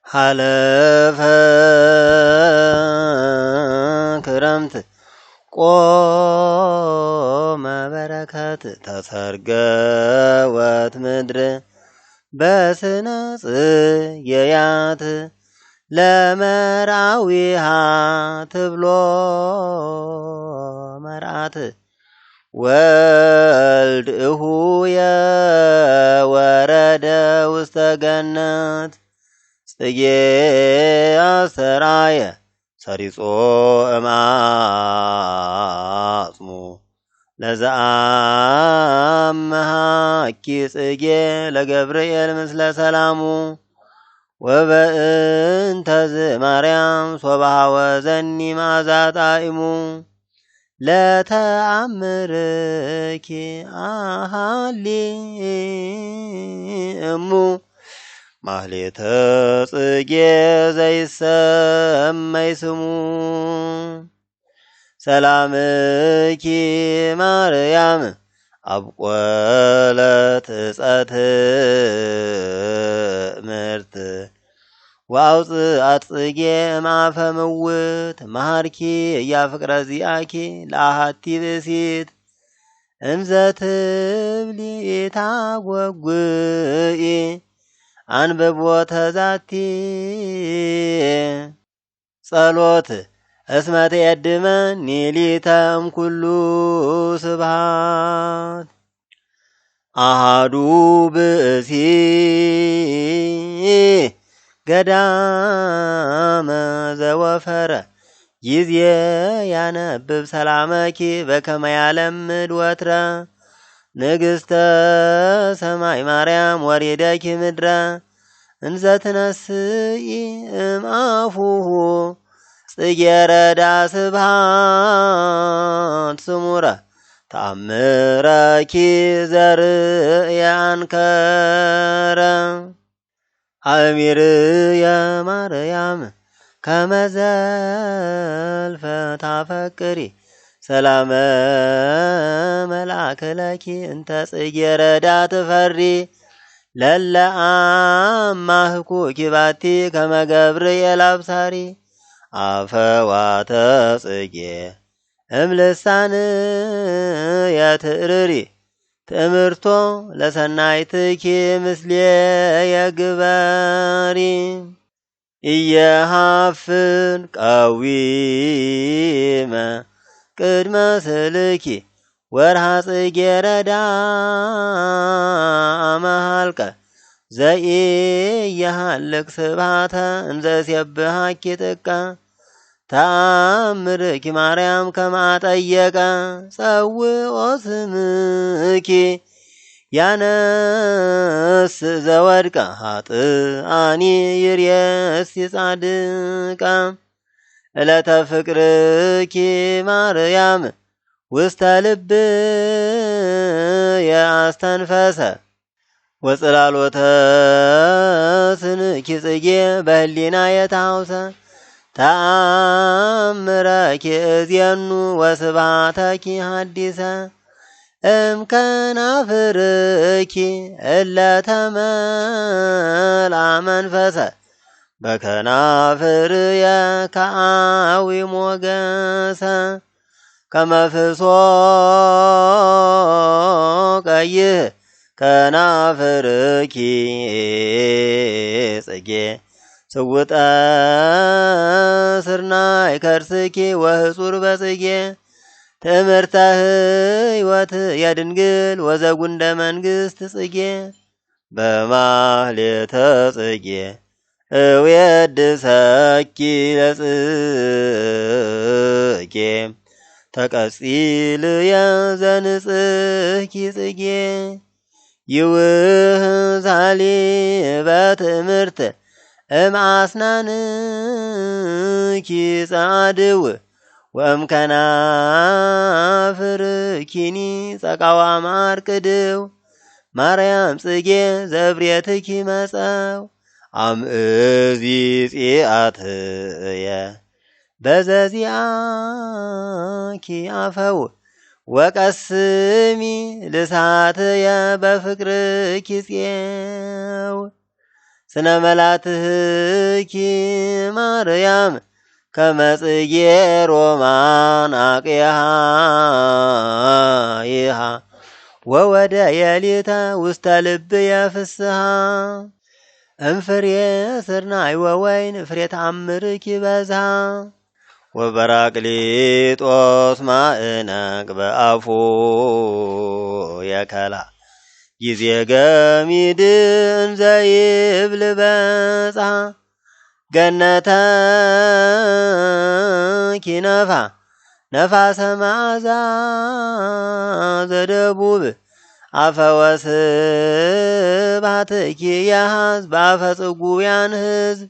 ሀለፈ ክረምት ቆመ በረከት ተሰርገወት ምድር በስነ ጽጌያት ለመርአዊሃ ትብሎ መርአት ወልድ እሁየ ወረደ ውስተ ገነት ጽጌ አስተርአየ ሰሪጾ እምአጽሙ ለዘአምሃኪ ጽጌ ለገብርኤል ምስለ ሰላሙ ወበእንተዝ ማርያም ሶብሃወ ዘኒ መዓዛ ጣዕሙ ለተአምርኪ አሃሊእሙ ማህሌተ ጽጌ ዘይሰመይ ስሙ ሰላምኪ ማርያም አብቆለት ዕፀት ምርት ወአውፅአት ጽጌ እምአፈ ምውት መሃርኪ እያፍቅረ ዚአኪ ለአሃቲ ብእሲት እንዘ ትብሊ ታጐጉኢ አንብቦተ ዛቲ ጸሎት እስመ ትየድመኒ ሊተም ኩሉ ስብሃት አሃዱ ብእሲ ገዳመ ዘወፈረ ጊዜ ያነብብ ሰላመኪ በከመ ያለምድ ወትረ ንግሥተ ሰማይ ማርያም ወሪደኪ ምድረ እንዘ ትነስኢ እምአፉሁ ጽጌረዳ ስብሃት ስሙረ ተአምረኪ ዘርእየ አንከረ አእሚርየ ማርያም ከመ ዘልፈ ታፈቅሪ ሰላመ መልአክ ለኪ እንተ ጽጌረዳ ትፈሪ ለለ አማህኩኪ ባቲ ከመ ገብርኤል አብሳሪ አፈዋተ ጽጌ እምልሳንየ ትእርሪ ትእምርቶ ለሰናይትኪ ምስሌየ ግበሪ ኢየሃፍን ቀዊመ ቅድመ ስልኪ ወርሃ ጽጌረዳ አመሃልቀ ዘኢየሃልቅ ስብሃተ እንዘ ሲብሃኪ ጥቀ ተአምርኪ ማርያም ከመ አጠየቀ ጸውኦ ስምኪ ያነስ ዘወድቀ ኃጥአኒ ይርየሲ ጻድቃ ዕለተ ፍቅርኪ ማርያም ውስተ ልብየ አስተንፈሰ ወጽላሎተ ስንኪ ጽጌ በህሊናየ ተሐውሰ ተአምረኪ እዜኑ ወስብሃተኪ ሐዲሰ እምከናፍርኪ እለ ተመልአ መንፈሰ በከናፍርየ ከአዊ ሞገሰ ከመ ፍሶ ቀይህ ከናፍርኪ ጽጌ ስውጠ ስርናይ ከርስኪ ወህጹር በጽጌ ትእምርተ ሕይወት የድንግል ወዘጉንደ መንግሥት ጽጌ በማህሌተ ጽጌ እዌድሰኪ ለጽጌ ተቀጺልየ ዘንጽሕኪ ጽጌ ይውህዛሊ በትእምርት እምአስናንኪ ጻድው ወእምከናፍርኪኒ ጸቃዋ ማርቅድው ማርያም ጽጌ ዘብሬትኪ መጸው አምእዚጺአትየ በዘዚአኪ አፈው ወቀስሚ ልሳትየ በፍቅርኪ ጽየው ስነ መላትኪ ማርያም ከመጽጌ ሮማን አቅያሃ ይሃ ወወደ የሊተ ውስተ ልብ የፍስሃ እንፍሬ ስርናይ ወወይን ፍሬ ተአምርኪ በዛ ወበራቅሊጦስ ማእነቅ በአፉ የከላ ጊዜ ገሚድን ዘይብል በጻ ገነተኪ ነፋ ነፋሰ መዓዛ ዘደቡብ አፈወስብሐትኪ የሃዝ በአፈ ጽጉያን ሕዝብ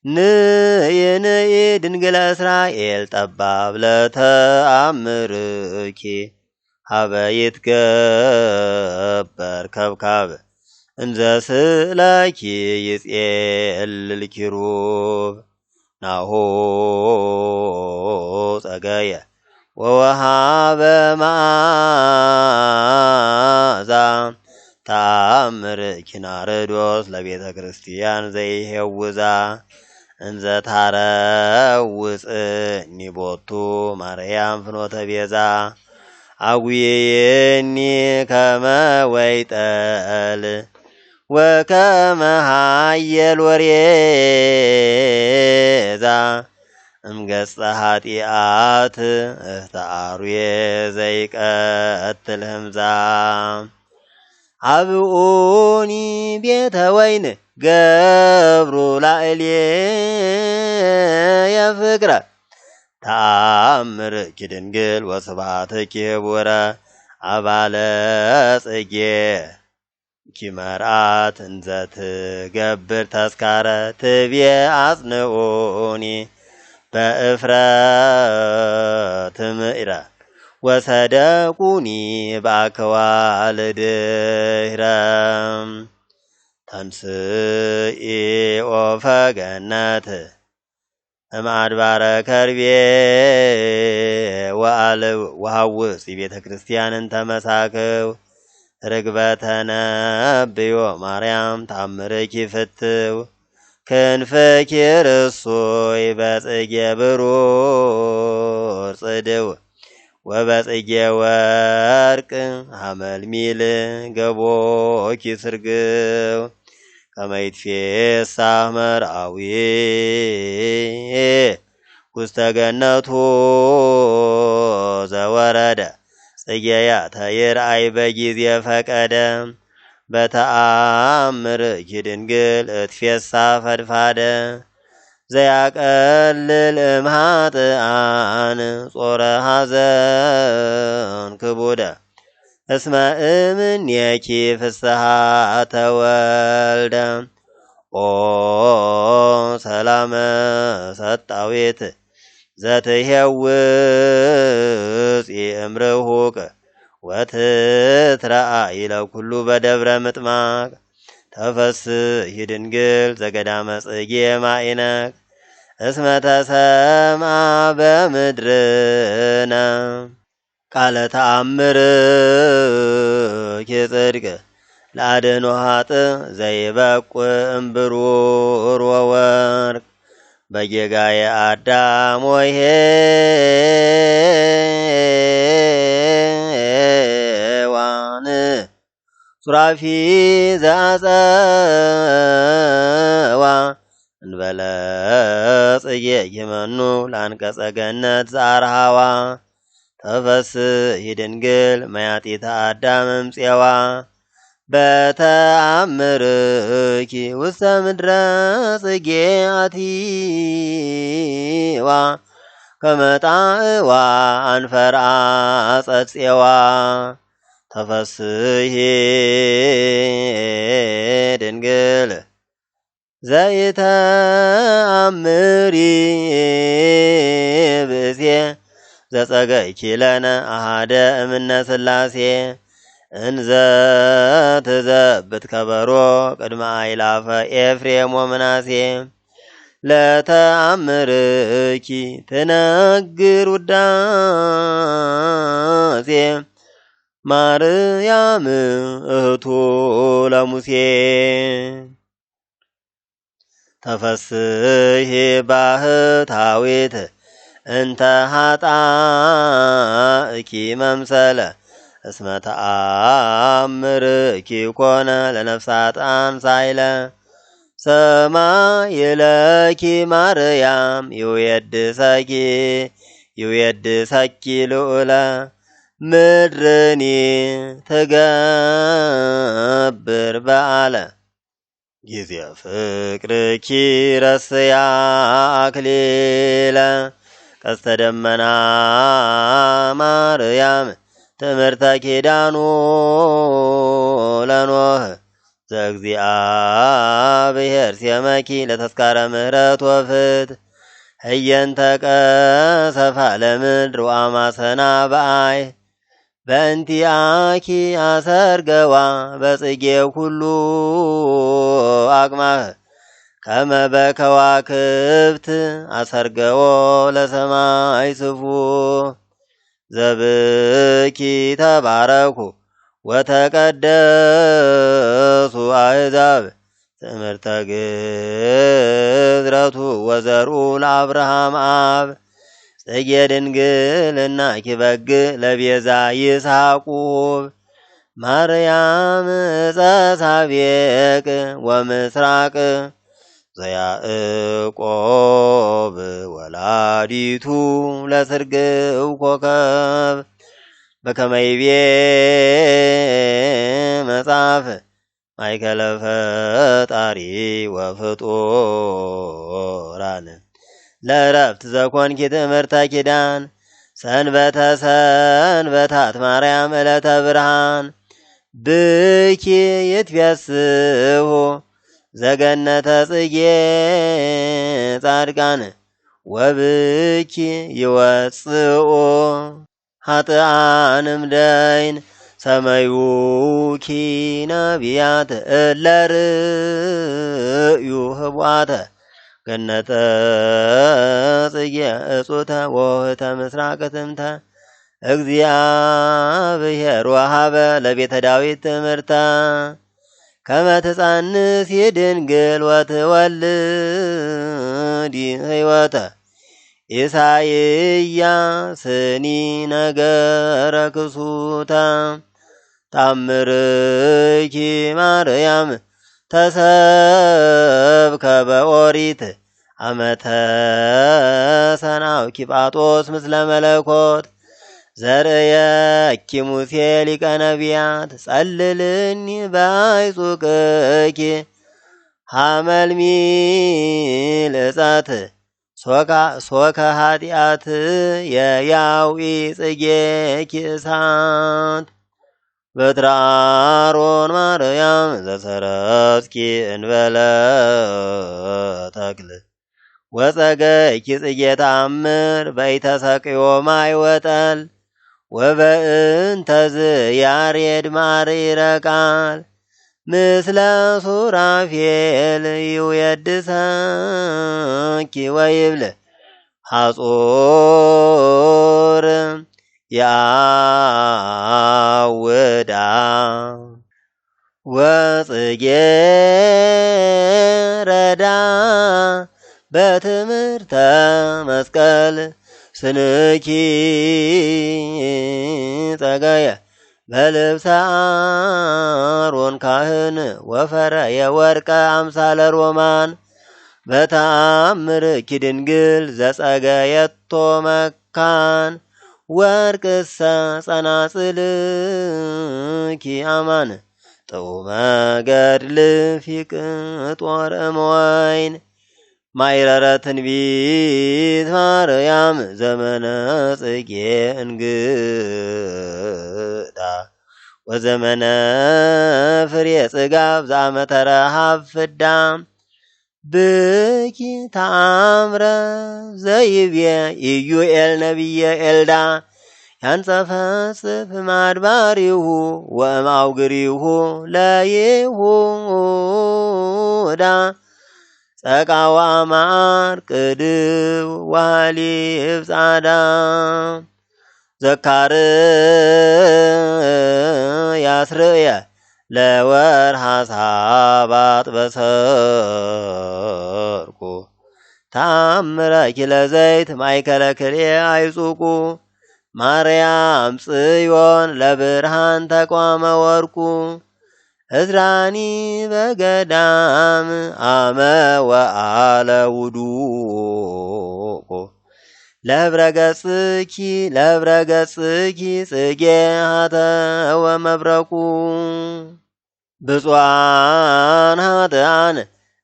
ንኢ ድንግለ እስራኤል ጠባብ ለተአምርኪ ሀበ ይትገበር ከብካብ እንዘ ስእለኪ ይጼልል ኪሩብ ናሁ ጸገየ ወወሃበ መዓዛ ተአምርኪ ናርዶስ ለቤተ ክርስቲያን ዘይሄውዛ እንዘ ታረውፅኒ ቦቱ ማርያም ፍኖተ ቤዛ አጉየኒ ከመ ወይጠል ወከመ ሀየል ወሬዛ እምገጸ ኃጢአት እህተ አርዌ ዘይቀትል ህምዛ አብኡኒ ቤተ ወይን ገብሩ ላዕሌየ ፍቅረ ተአምርኪ ድንግል ወስብሐትኪ ህቡረ አባለ ጽጌ ኪመርአት እንዘ ትገብር ተስካረ ትቤ አጽንዑኒ በእፍረት ምዕረ ወሰደቁኒ በአክዋል ድህረ ተንስኢ ኦፈ ገነት እምአድባረ ከርቤ ወሐውፅ ቤተ ክርስቲያንን ተመሳክው ርግበተ ነብዮ ማርያም ተአምርኪ ፍትው ክንፍኪ ርሱይ በጽጌ ብሩር ጽድው ወበጽጌ ወርቅ ሐመልሚል ገቦኪ ስርግው ከመ ይትፌሳህ መርአዊ ውስተ ገነቱ ዘወረደ ጽጌያተ ይርአይ በጊዜ ፈቀደ በተአምርኪ ድንግል እትፌሳ ፈድፋደ ዘያቀልል እምኃጥኣን ጾረ ሐዘን ክቡደ እስመ እምኔኪ ፍስሐ ተወልደ ኦ ሰላመ ሰጣዊት ዘትሄውፅ እምርሁቅ ወትትረአይ ለኩሉ በደብረ ምጥማቅ ተፈስሒ ድንግል ዘገዳመ ጽጌ ማኢነቅ እስመ ተሰምዐ በምድርነ ቃለ ተአምርኪ ጽድቅ ለአድኅኖ ኃጥእ ዘይበቁዕ እምብሩር ወወርቅ በጌጋየ አዳም ወሔዋን ሱራፊ ዘአጸዋ እንበለ ጽጌ ይመኑ ለአንቀጸ ገነት ዘአርሃዋ ተፈስሒ ድንግል መያጢተ አዳም እምፄዋ በተአምርኪ ውስተ ምድረ ጽጌ አቲዋ ከመ ጣዕዋ አንፈርአ ጸፄዋ ተፈስሒ ድንግል ዘይተአምሪ ብእሴ ዘጸገይኪ ለነ አሃደ እምነ ሥላሴ እንዘ ትዘብት ከበሮ ቅድመ አእላፈ ኤፍሬም ወምናሴ ለተአምርኪ ትነግር ውዳሴ ማርያም እህቱ ለሙሴ ተፈስሒ ባህታዊት እንተ ኃጣእኪ መምሰለ እስመ ተአምርኪ ኮነ ለነፍሳጣን ሳይለ ሰማይ ለኪ ማርያም ይውየድሰኪ ልዑለ ምድርኒ ትገብር በዓለ ጊዜ ፍቅርኪ ረስያ አክሊለ ቀስተ ደመና ማርያም ትምህርተ ኪዳኑ ለኖህ ዘእግዚአብሔር ሴመኪ ለተስካረ ምህረት ወፍት ህየንተ ቀሰፋ ለምድር ወአማሰና በአይ በእንቲአኪ አሰርገዋ በጽጌ ኩሉ አቅማህ ከመ በከዋክብት አሰርገዎ ለሰማይ ስፉ ዘብኪ ተባረኩ ወተቀደሱ አሕዛብ ትምህርተ ግዝረቱ ወዘርኡ ለአብርሃም አብ ጽጌ ድንግልና ኪበግ ለቤዛ ይስሐቁብ ማርያም ዕፀ ሳቤቅ ወምስራቅ ዘያዕቆብ ወላዲቱ ለስርግው ኮከብ በከመ ይቤ መጽሐፍ ማእከለ ፈጣሪ ወፍጡራን ለዕረፍት ዘኮንኪ ትምህርተ ኪዳን ሰንበተ ሰንበታት ማርያም ዕለተ ብርሃን ብኪ ይትፌስሑ ዘገነተ ጽጌ ጻድቃን ወብኪ ይወፅኡ ኃጥኣንም ደይን ሰመዩኪ ነቢያት እለ ርእዩ ህቡአተ ገነተ ጽጌ እጹተ ወህተ ምስራቅ ትምተ እግዚአብሔር ወሃበ ለቤተ ዳዊት ትምህርተ ከመ ትጸንስ ድንግል ወትወልድ ሕይወተ ኢሳይያስኒ ነገረ ክሱተ ታምርኪ ማርያም ተሰብከ በኦሪት አመተ ሰናውኪ ጳጦስ ምስለ መለኮት ዘርእየኪ ሙሴ ሊቀ ነቢያት ጸልልኒ ባይጹቅኪ ሐመልሚል እጸት ሶከ ኃጢአት የያዊ ጽጌኪ እሳት በትረ አሮን ማርያም ዘሰረስኪ እንበለ ተክል ወጸገይኪ ጽጌ ተአምር በኢተሰቅዮ ማይ ወጠል ወበእንተዝ ያሬድ ማሪረ ቃል ምስለ ሱራፌል ይውየድሰኪ ወይብል ሐጹር ያውዳ ወጽጌ ረዳ በትምህርተ መስቀል ስንኪ ጸገየ በልብሰ አሮን ካህን ወፈረ የወርቀ አምሳለ ሮማን በተአምርኪ ድንግል ዘጸገየቶ መካን ወርቅሰ ጸናጽልኪ አማን ጥዑመ ገድል ፊቅ ጦር እምወይን ማይረረ ትንቢት ማርያም ዘመነ ጽጌ እንግዳ ወዘመነ ፍሬ ጽጋብ ዘአመተ ረሃብ ፍዳ ብኪ ተአምረ ዘይቤ ኢዩኤል ነቢየ ኤልዳ ያንጸፈጽፍ ማድባሪሁ ወእምአውግሪሁ ለይሁዳ ጸቃዋ ማር ቅድው ዋሊብ ጻዳ ዘካርያስ ርእየ ለወርሃ ሳባጥ በሰርኩ ተአምረኪ ለዘይት ማእከለ ክልኤ አይጹቁ ማርያም ጽዮን ለብርሃን ተቋመ ወርቁ እዝራኒ በገዳም አመ ወአለ ውዱቁ ለህብረ ገጽኪ ጽጌ ሀተ ወመብረቁ ብፁዓን ኃጥኣን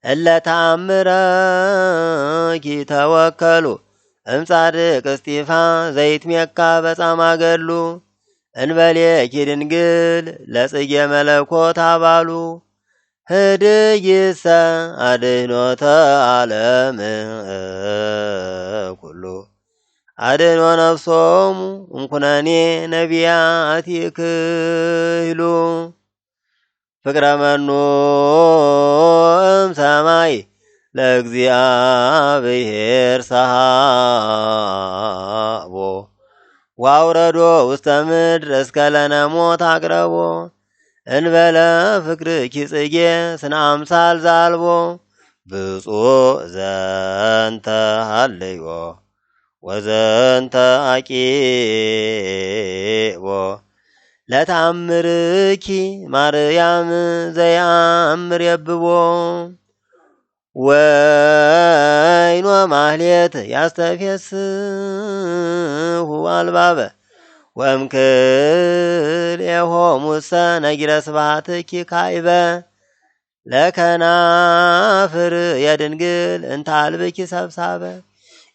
እለ ተአምረኪ ተወከሉ እምጻድቅ እስጢፋ ዘይትሜካ በጻማ ገድሉ እንበሌኪ ድንግል ለጽጌ መለኮት አባሉ ህድይሰ አድኅኖተ ዓለም ኩሉ አድኅኖ ነፍሶሙ እምኩነኔ ነቢያት ይክህሉ ፍቅረ መኑ እምሰማይ ለእግዚአብሔር ሰሃቦ ዋውረዶ ውስተ ምድር እስከ ለነሞት አቅረቦ እንበለ ፍቅርኪ ጽጌ ስነ አምሳል ዛልቦ ብፁዕ ዘንተ ሃልዮ ወዘንተ አቂቦ ለተአምርኪ ማርያም ዘያምር የብቦ ወይኖ ማህሌት ያስተፌስሁ አልባበ ወእምክልኤሆሙሰ ነጊረ ስብሐትኪ ካዕበ ለከናፍር የድንግል እንታልብኪ ሰብሳበ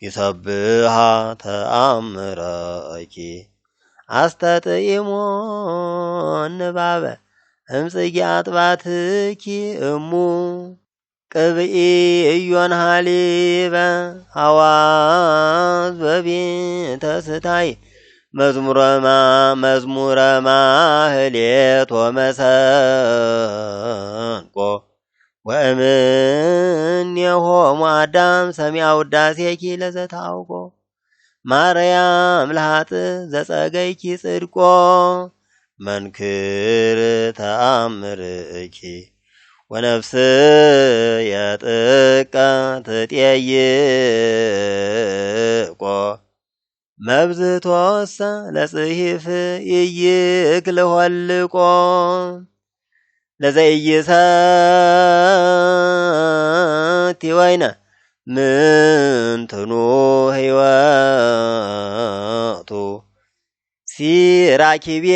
ይሰብሃ ተአምረኪ አስተጥኢሞ ንባበ እምጽጌ አጥባትኪ እሙ ቅብኢ እዮን ሃሊበ ሐዋዝ በቤተ ስታይ መዝሙረ ማህሌት ወመሰንቆ ወእምኔሆሙ አዳም ሰሚዐ ውዳሴኪ ለዘታውቆ ማርያም ለኃጥእ ዘጸገይኪ ጽድቆ መንክር ተአምርኪ ወነፍስ የጥቀ ትጤይቆ መብዝቶሰ ለጽሒፍ ኢይክልሆልቆ ለዘኢይሰቲ ወይነ ምንትኑ ሕይወቱ ሲራኪቤ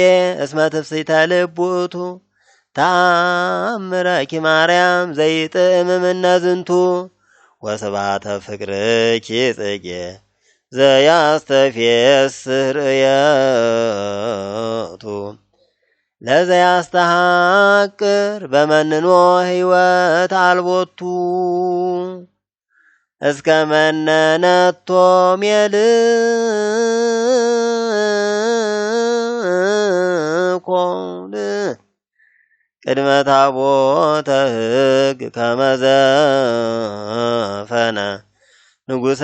እስመ ትፍሥሕተ ልቡቱ ተአምረኪ ማርያም ዘይጥዕም እምነ ዝንቱ ወስብሐተ ፍቅርኪ ጽጌ ዘያስተፌስህ ርእየቱ ለዘያስተሐቅር በመንኖ ሕይወት አልቦቱ እስከ መነነቶ ሜልኮል ቅድመ ታቦተ ሕግ ከመ ዘፈነ ንጉሠ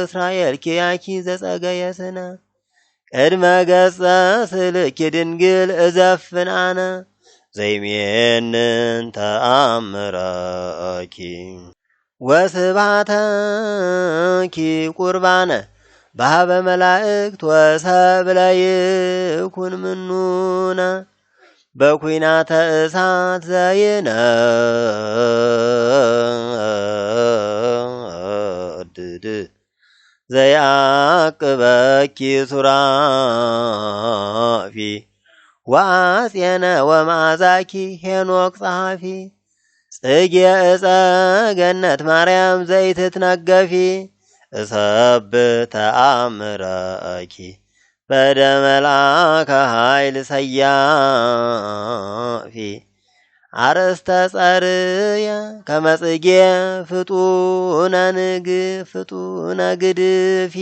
እስራኤል ኪያኪ ዘጸገየ ስነ ቅድመ ገጸ ስልኪ ድንግል እዘፍን አነ ዘይሜንን ተአምረኪ ወስብሐተኪ ቁርባነ በሀበ መላእክት ወሰብእ ለይኩን ምኑነ በኩናተ እሳት ዘይነድድ ዘያቅበኪ ሱራፊ ወአጼነ ወመዓዛኪ ሄኖክ ጸሐፊ ጽጌ ዕፀ ገነት ማርያም ዘይትትነገፊ እሰብ ተአምረኪ በደመልአከ ኃይል ሰያፊ አርእስተ ጸርየ ከመ ጽጌ ፍጡነ ግድፊ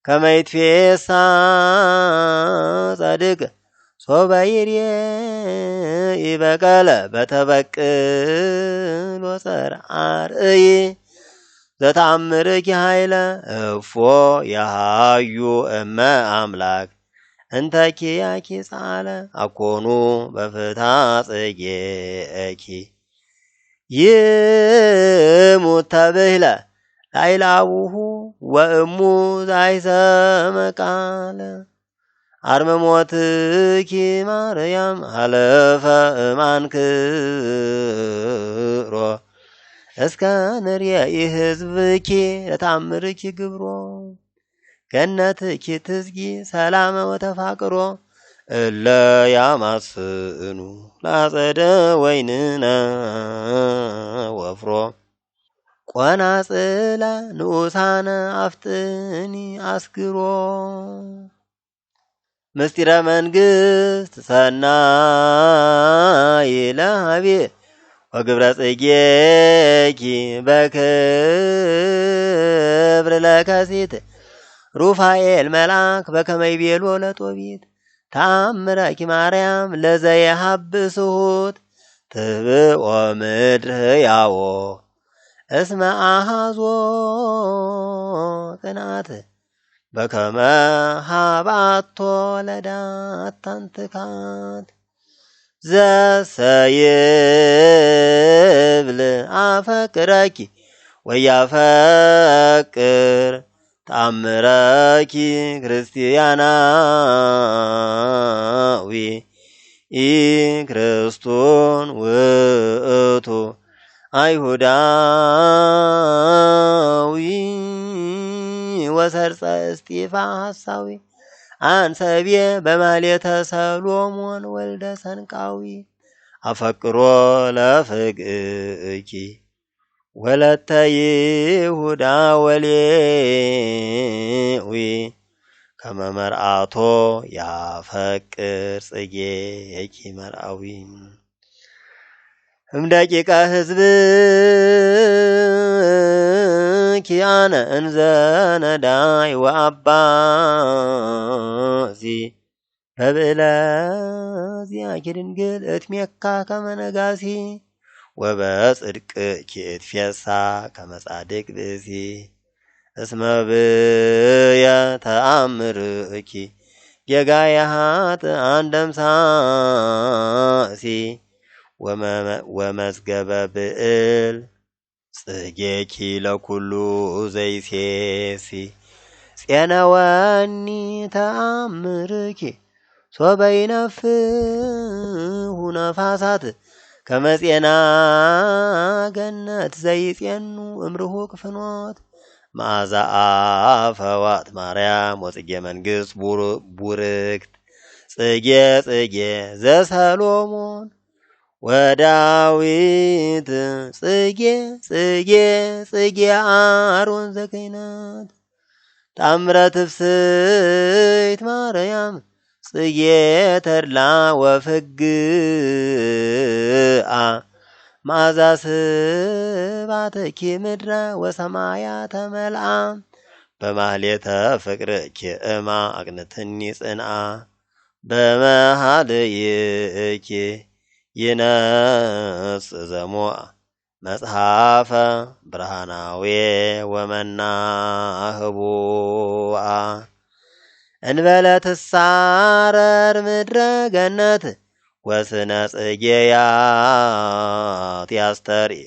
ከመ ይትፌሳ ጸድቅ ሶበ ይርኤ በቀለ በተበቅል ወፀር አርእይ ዘተአምርኪ ኃይለ እፎ የሃዩ እመ አምላክ እንተኪ ያኪ ጻለ አኮኑ በፍታ ጽጌኪ ይሙት ተብህለ ላይላቡሁ ወእሙ ዛይሰመ ቃለ አርመሞትኪ ማርያም ሀለፈ እማንክሮ እስከ ንርየኢ ህዝብኪ ለታምርኪ ግብሮ ገነትኪ ትዝጊ ሰላመ ወተፋቅሮ እለ ያማስኑ ላጸደ ወይንነ ወፍሮ ቆናጽለ ንኡሳነ አፍጥኒ አስግሮ ምስጢረ መንግሥት ሰናይ ለሃቤ ወግብረ ጽጌኪ በክብር ለከሲት ሩፋኤል መልአክ በከመይ ቤሎ ለጦቢት ተአምረኪ ማርያም ለዘየሀብስሁት ትብኦ ምድር ሕያዎ እስመ አሃዞ ቅንዓት በከመ ሀባቶ ለዳታንትካት ዘሰይብል አፈቅረኪ ወያፈቅር ተአምረኪ ክርስቲያናዊ ክርስቶን ውእቱ አይሁዳዊ ወሰርፀ እስጢፋ ሐሳዊ አንሰቤ በማሌተ ሰሎሞን ወልደ ሰንቃዊ አፈቅሮ ለፍግእኪ ወለተ ይሁዳ ወሌዊ ከመ መርአቶ ያፈቅር ጽጌኪ መርአዊ እምደቂቀ ሕዝብኪ አነ እንዘ ነዳይ ወአባዚ በብእለዚአኪ ድንግል እትሜካ ከመ ነጋሲ ወበጽድቅኪ እትፌሳ ከመ ጻድቅ ብእሲ እስመ ብየ ተአምርኪ ጌጋየ ኃጥኣን ደምሳሲ ወመዝገበ ብዕል ጽጌኪ ለኩሉ ዘይሴሲ ፄነወኒ ተአምርኪ ሶበ ይነፍሑ ነፋሳት ከመ ፄና ገነት ዘይፄኑ እምርሁቅ ፍኖት መዓዛ አፈዋት ማርያም ወጽጌ መንግሥት ቡርክት ጽጌ ጽጌ ዘሰሎሞን ወዳዊት ጽጌ ጽጌ ጽጌ አሮን ዘከይናት ታምረ ትፍስሕት ማርያም ጽጌ ተድላ ወፍግአ መዓዛ ስባትኪ ምድረ ወሰማያ ተመልአ በማህሌተ ፍቅርኪ እማ አቅንትኒ ጽንአ በመሃልይኪ ይነጽ ዘሞአ መጽሐፈ ብርሃናዌ ወመናህቡአ እንበለ ትሳረር ምድረ ገነት ወስነ ጽጌያት ያስተርኢ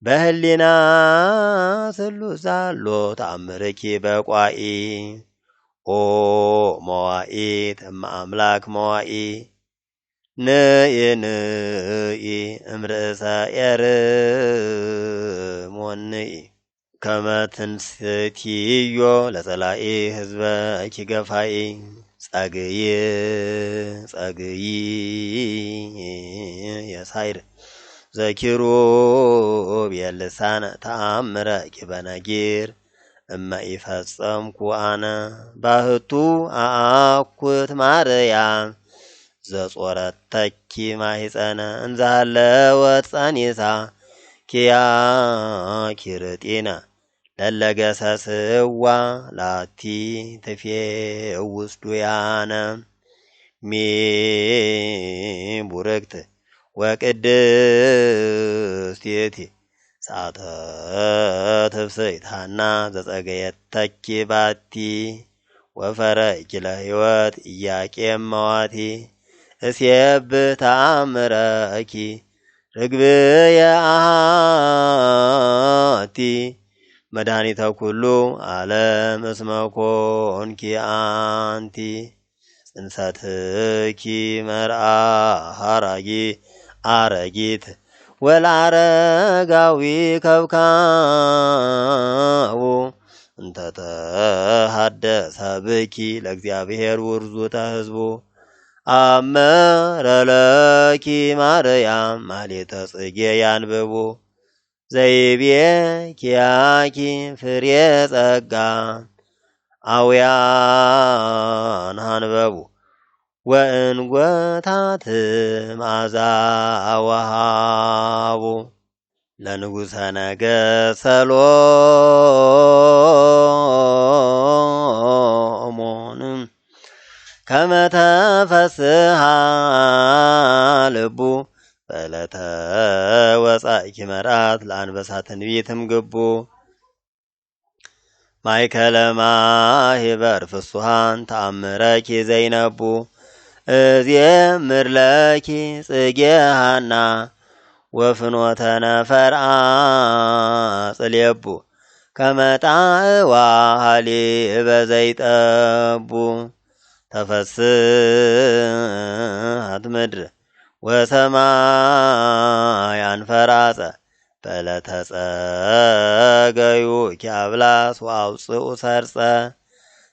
በህሊና ስሉስ ዛሎ ተአምርኪ በቋኢ ኦ መዋኢት እመ አምላክ መዋኢ ንኢ እምርእሰ ኤርሞንኢ ከመ ትንስትዮ ለጸላኢ ህዝበኪ ገፋኢ ጸግይ የሳይር ዘኪሩብ የልሳነ ተአምረኪ በነጊር እመ ኢፈጸምኩ አነ ባህቱ አአኩት ማርያም ዘጾረተኪ ማሂፀነ እንዛለወት ጸኒሳ ኪያኪ ርጢነ ለለገሰስዋ ላቲ ትፌውስ ዱያነ ሚ ቡርክት ወቅድስቲቲ ጻተ ትፍስሕት ሐና ዘጸገየተኪ ባቲ ወፈረኪ ለሕይወት ኢያቄም መዋቲ እስየብህ ተአምረኪ ርግብየ አሐቲ መድኃኒተ ኩሉ ዓለም እስመ ኮንኪ አንቲ ጽንሰትኪ መርአ ሐራጊ አረጊት ወለአረጋዊ ከብካቡ እንተ ተሐደሰ ብኪ ለእግዚአብሔር ውርዙተ ሕዝቡ አመረለኪ ማርያም ማኅሌተ ጽጌ ያንብቡ ዘይቤ ኪያኪ ፍሬ ጸጋ አውያን አንበቡ ወእንጐታት መዓዛ ወሃቡ ለንጉሠ ነገሥት ሰሎሞን ከመ ተፈስሐ ልቡ በዕለተ ወጻእኪ መርዓት ለአንበሳ ትንቢትም ግቡ ማእከለ ማኅበር ፍሱሃን ተአምረኪ ዘይነቡ እዜምር ለኪ ጽጌ ሐና ወፍኖተ ነፈርአ ጽሌቡ ከመ ጣዕዋ ኀሊበ ዘይጠቡ ተፈስሐት ምድር ወሰማይ አንፈራጸ በዕለተ ጸገዩ ኪአብላስ ወአውፅኡ ሰርጸ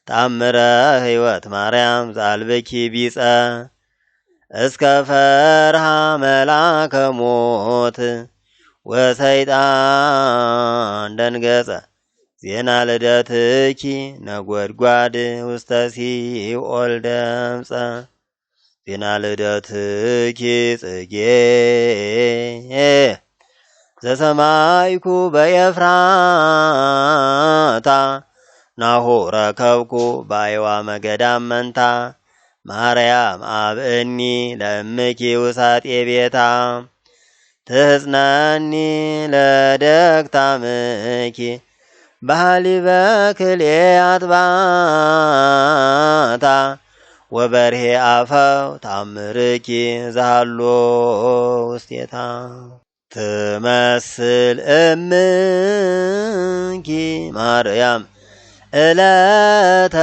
ተአምረ ሕይወት ማርያም ዘአልብኪ ቢጸ እስከ ፈርሃ መልአከ ሞት ወሰይጣን ደንገጸ ዜና ልደትኪ ነጐድጓድ ውስተ ሲኦል ደምጸ ዜና ልደትኪ ጽጌ ዘሰማይኩ በኤፍራታ ናሁ ረከብኩ ባይዋ መገዳም መንታ ማርያም አብእኒ ለእምኪ ውሳጤ ቤታ ትሕጽነኒ ለደግታምኪ በሃሊበ ክልኤ አጥባታ ወበርሄ አፈው ታምርኪ ዘሃሎ ውስቴታ ትመስል እምኪ ማርያም ዕለተ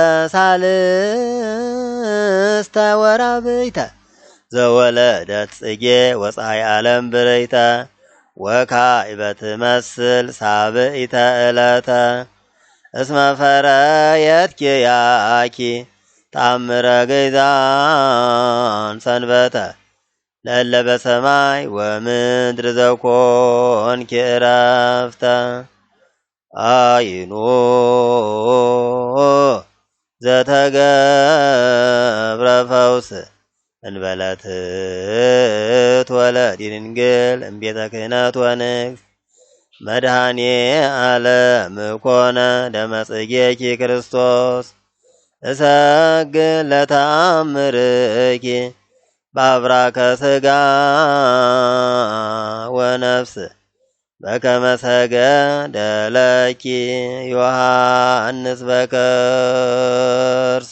ሳልስተ ወራብዕተ ዘወለደት ጽጌ ወፀሐይ ዓለም ብርይተ ወካዕበ ትመስል ሳብዕተ ዕለተ እስመ ፈረየትኪ ያኪ ተአምረ ገይዛን ሰንበተ ለእለ በሰማይ ወምድር ዘኮንኪ ዕረፍተ አይኖ ዘተገብረ ፈውስ እንበለ ትትወለድ ድንግል እምቤተ ክህነት ወንግሥት መድኃኔ ዓለም ኮነ ደመ ጽጌኪ ክርስቶስ እሰግድ ለተአምርኪ በአብራከ ሥጋ ወነፍስ በከመ ሰገደ ለኪ ዮሐንስ በከርስ